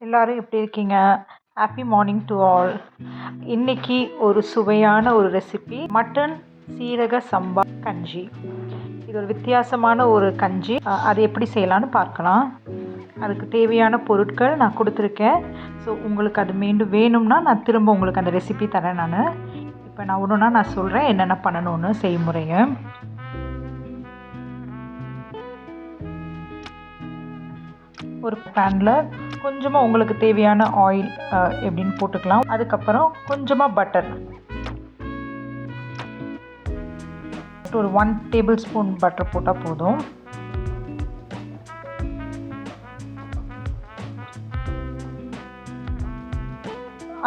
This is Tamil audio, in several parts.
எல்லாரும் எப்படி இருக்கீங்க? Happy morning to all. இன்னைக்கு ஒரு சுவையான ஒரு ரெசிபி, மட்டன் சீரக சம்பா கஞ்சி. இது ஒரு வித்தியாசமான ஒரு கஞ்சி. அது எப்படி செய்யலான்னு பார்க்கலாம். அதுக்கு தேவையான பொருட்கள் நான் கொடுத்துருக்கேன். ஸோ உங்களுக்கு அது மீண்டும் வேணும்னா நான் திரும்ப உங்களுக்கு அந்த ரெசிபி தரேன். இப்போ நான் ஒன்றுனா நான் சொல்கிறேன் என்னென்ன பண்ணணும்னு செய்முறையை. ஒரு பேனில் கொஞ்சமாக உங்களுக்கு தேவையான ஆயில் எப்படின்னு போட்டுக்கலாம். அதுக்கப்புறம் கொஞ்சமாக பட்டர், ஒரு 1 டேபிள் ஸ்பூன் பட்டர் போட்டால் போதும்.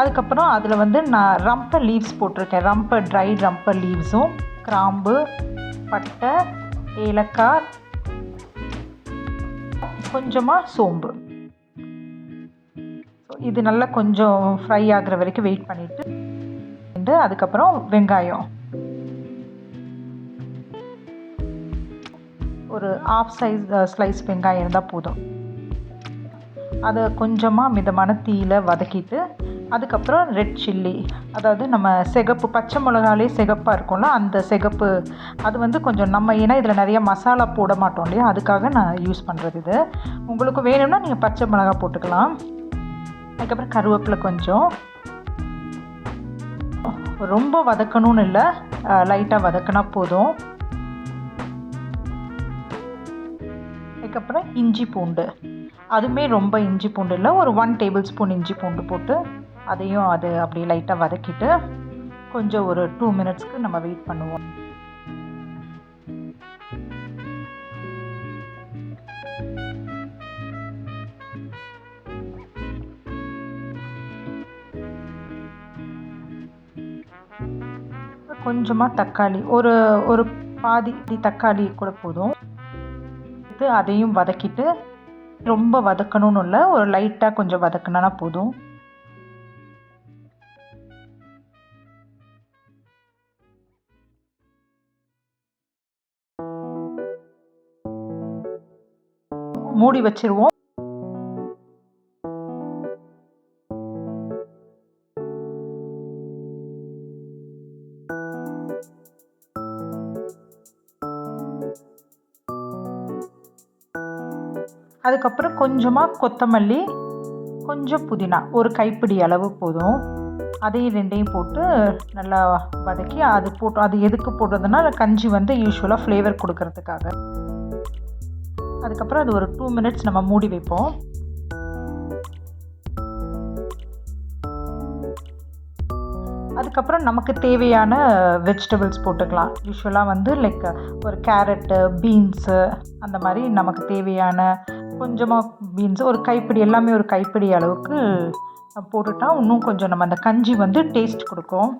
அதுக்கப்புறம் அதில் நான் ரம்பர் லீவ்ஸ் போட்டிருக்கேன். ட்ரை ரம்பர் லீவ்ஸும், கிராம்பு, பட்டை, ஏலக்காய், கொஞ்சமாக சோம்பு. இது நல்லா கொஞ்சம் ஃப்ரை ஆகிற வரைக்கும் வெயிட் பண்ணிவிட்டு, அதுக்கப்புறம் வெங்காயம் ஒரு ½ ஸ்லைஸ் வெங்காயம் இருந்தால் போதும். அதை கொஞ்சமாக மிதமான தீயில் வதக்கிட்டு, அதுக்கப்புறம் ரெட் சில்லி, அதாவது நம்ம சிகப்பு பச்சை மிளகாலே சிகப்பாக இருக்கும்ல, அந்த சிகப்பு அது கொஞ்சம் நம்ம ஏன்னா இதில் நிறைய மசாலா போட மாட்டோம் இல்லையா, அதுக்காக நான் யூஸ் பண்ணுறது இது. உங்களுக்கு வேணும்னா நீங்கள் பச்சை மிளகா போட்டுக்கலாம். அதுக்கப்புறம் கருவேப்பிலை கொஞ்சம், ரொம்ப வதக்கணும்னு இல்லை, லைட்டாக வதக்கினா போதும். அதுக்கப்புறம் இஞ்சி பூண்டு, அதுவுமே ரொம்ப இஞ்சி பூண்டு இல்லை, ஒரு 1 டேபிள் ஸ்பூன் இஞ்சி பூண்டு போட்டு அதையும் அப்படியே லைட்டாக வதக்கிட்டு கொஞ்சம் ஒரு 2 மினிட்ஸ்க்கு நம்ம வெயிட் பண்ணுவோம். கொஞ்சமாக தக்காளி, ஒரு பாதி தக்காளி கூட போதும். அதையும் வதக்கிட்டு, ரொம்ப வதக்கணும்னு இல்லை, ஒரு லைட்டாக கொஞ்சம் வதக்கினா போதும். மூடி வச்சிருவோம். அதுக்கப்புறம் கொஞ்சமாக கொத்தமல்லி, கொஞ்சம் புதினா, ஒரு கைப்பிடி அளவு போதும். அதையும் ரெண்டையும் போட்டு நல்லா வதக்கி அது எதுக்கு போடுறதுன்னா கஞ்சி யூஸ்வலாக ஃப்ளேவர் கொடுக்கறதுக்காக. அதுக்கப்புறம் அது ஒரு 2 மினிட்ஸ் நம்ம மூடி வைப்போம். அதுக்கப்புறம் நமக்கு தேவையான வெஜிடபிள்ஸ் போட்டுக்கலாம். யூஸ்வலாக லைக் ஒரு கேரட்டு, பீன்ஸு, அந்த மாதிரி நமக்கு தேவையான கொஞ்சமாக பீன்ஸு, ஒரு கைப்பிடி, எல்லாமே ஒரு கைப்பிடி அளவுக்கு போட்டுட்டா இன்னும் கொஞ்சம் நம்ம அந்த கஞ்சி டேஸ்ட் கொடுக்கும்.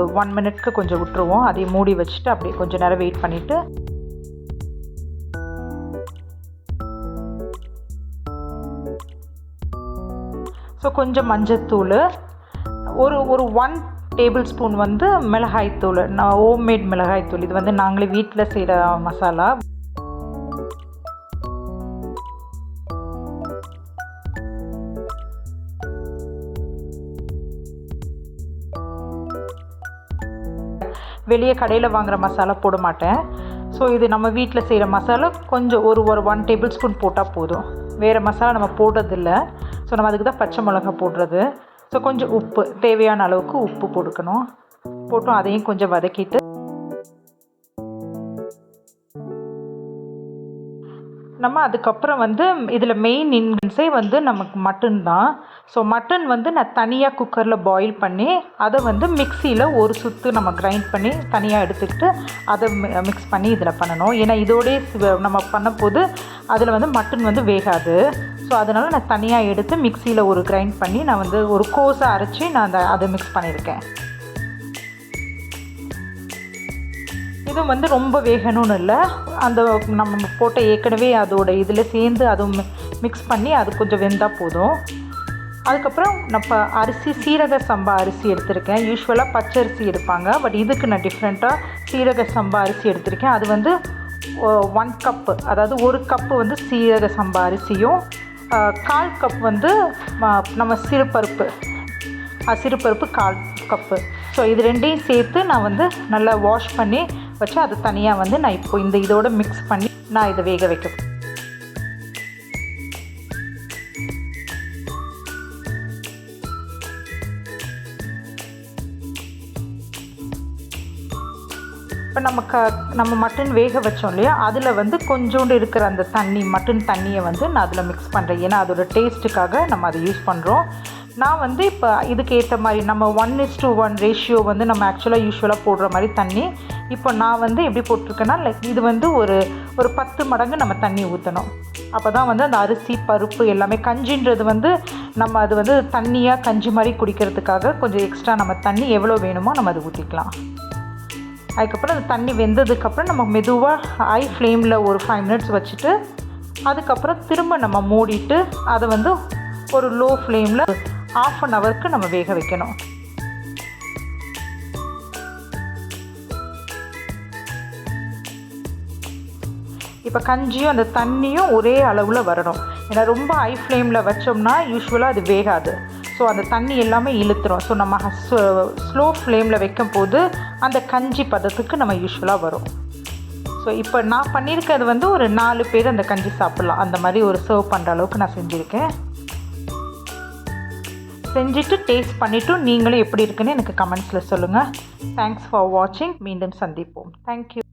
ஒரு 1 மினிட்க்கு கொஞ்சம் விட்டுருவோம். அதை மூடி வச்சுட்டு அப்படியே கொஞ்சம் நேரம் வெயிட் பண்ணிவிட்டு, ஸோ கொஞ்சம் மஞ்சத்தூள், ஒரு 1 டேபிள் ஸ்பூன் மிளகாய்த்தூள், நான் ஹோம்மேட் மிளகாய்த்தூள், இது நாங்களே வீட்டில் செய்கிற மசாலா. வெளியே கடையில் வாங்குகிற மசாலா போட மாட்டேன். ஸோ இது நம்ம வீட்டில் செய்கிற மசாலா கொஞ்சம் ஒரு 1 டேபிள் ஸ்பூன் போட்டால் போதும். வேறு மசாலா நம்ம போடுறதில்ல. ஸோ நம்ம அதுக்கு தான் பச்சை மிளகா போடுறது. ஸோ கொஞ்சம் உப்பு, தேவையான அளவுக்கு உப்பு போட்டுக்கணும். போட்டும் அதையும் கொஞ்சம் வதக்கிட்டு, நம்ம அதுக்கப்புறம் இதில் மெயின் இன்க்ரீடியன்ஸே நமக்கு மட்டன் தான். ஸோ மட்டன் நான் தனியாக குக்கரில் பாயில் பண்ணி அதை மிக்சியில் ஒரு சுற்று நம்ம கிரைண்ட் பண்ணி தனியாக எடுத்துக்கிட்டு அதை மிக்ஸ் பண்ணி இதில் பண்ணணும். ஏன்னா இதோடே நம்ம பண்ணும்போது அதில் மட்டன் வேகாது. ஸோ அதனால் நான் தனியாக எடுத்து மிக்சியில் ஒரு கிரைண்ட் பண்ணி நான் ஒரு கோஸை அரைச்சி நான் அதை மிக்ஸ் பண்ணியிருக்கேன். இது வந்து ரொம்ப வேகணும்னு இல்லை, அந்த நம்ம போட்ட ஏற்கனவே அதோட இதில் சேர்ந்து அதுவும் மிக்ஸ் பண்ணி அது கொஞ்சம் வெந்தால் போதும். அதுக்கப்புறம் நம்ம அரிசி சீரக சம்பா அரிசி எடுத்திருக்கேன். யூஸ்வலாக பச்சரிசி எடுப்பாங்க, பட் இதுக்கு நான் டிஃப்ரெண்ட்டாக சீரக சம்பா அரிசி எடுத்திருக்கேன். அது வந்து 1 கப்பு, அதாவது 1 கப்பு வந்து சீரக சம்பா அரிசியும் 1/4 கப் வந்து நம்ம சிறுபருப்பு 1/4 கப்பு. ஸோ இது ரெண்டையும் சேர்த்து நான் வந்து நல்லா வாஷ் பண்ணி வச்சு அது தனியாக வந்து நான் இப்போ இதோட மிக்ஸ் பண்ணி நான் இதை வேக வைக்க. இப்போ நம்ம மட்டன் வேக வச்சோம் இல்லையா, அதில் வந்து கொஞ்சோண்டு இருக்கிற அந்த மட்டன் தண்ணியை வந்து நான் அதில் மிக்ஸ் பண்ணுறேன். ஏன்னா அதோட டேஸ்ட்டுக்காக நம்ம அதை யூஸ் பண்ணுறோம். நான் வந்து இப்போ இதுக்கு ஏற்ற மாதிரி நம்ம 1:1 ரேஷியோ வந்து நம்ம யூஸ்வலாக போடுற மாதிரி தண்ணி இப்போ நான் வந்து எப்படி போட்டிருக்கேன்னா, இது வந்து ஒரு 10 மடங்கு நம்ம தண்ணி ஊற்றணும். அப்போ தான் வந்து அந்த அரிசி பருப்பு எல்லாமே கஞ்சின்றது வந்து நம்ம அது வந்து தண்ணியாக கஞ்சி மாதிரி குடிக்கிறதுக்காக கொஞ்சம் எக்ஸ்ட்ரா நம்ம தண்ணி எவ்வளோ வேணுமோ நம்ம அதை ஊற்றிக்கலாம். அதுக்கப்புறம் அந்த தண்ணி வெந்ததுக்கப்புறம் நம்ம மெதுவாக ஹை ஃப்ளேமில் ஒரு 5 மினிட்ஸ் வச்சுட்டு அதுக்கப்புறம் திரும்ப நம்ம மூடிட்டு அதை வந்து ஒரு லோ ஃப்ளேமில் 1/2 ஹவருக்கு நம்ம வேக வைக்கணும். இப்போ கஞ்சியும் அந்த தண்ணியும் ஒரே அளவில் வரணும். ஏன்னா ரொம்ப ஹை ஃப்ளேமில் வச்சோம்னா யூஸ்வலாக அது வேகாது. ஸோ அந்த தண்ணி எல்லாமே இழுத்துரும். ஸோ நம்ம ஸ்லோ ஃப்ளேமில் வைக்கும் போது அந்த கஞ்சி பதத்துக்கு நம்ம யூஸ்வலாக வரும். ஸோ இப்போ நான் பண்ணியிருக்கிறது வந்து ஒரு 4 பேர் அந்த கஞ்சி சாப்பிட்லாம், அந்த மாதிரி ஒரு சர்வ் பண்ணுற அளவுக்கு நான் செஞ்சுருக்கேன். செஞ்சுட்டு டேஸ்ட் பண்ணிவிட்டு நீங்களும் எப்படி இருக்குன்னு எனக்கு கமெண்ட்ஸில் சொல்லுங்கள். தேங்க்ஸ் ஃபார் வாட்சிங். மீண்டும் சந்திப்போம். தேங்க்யூ.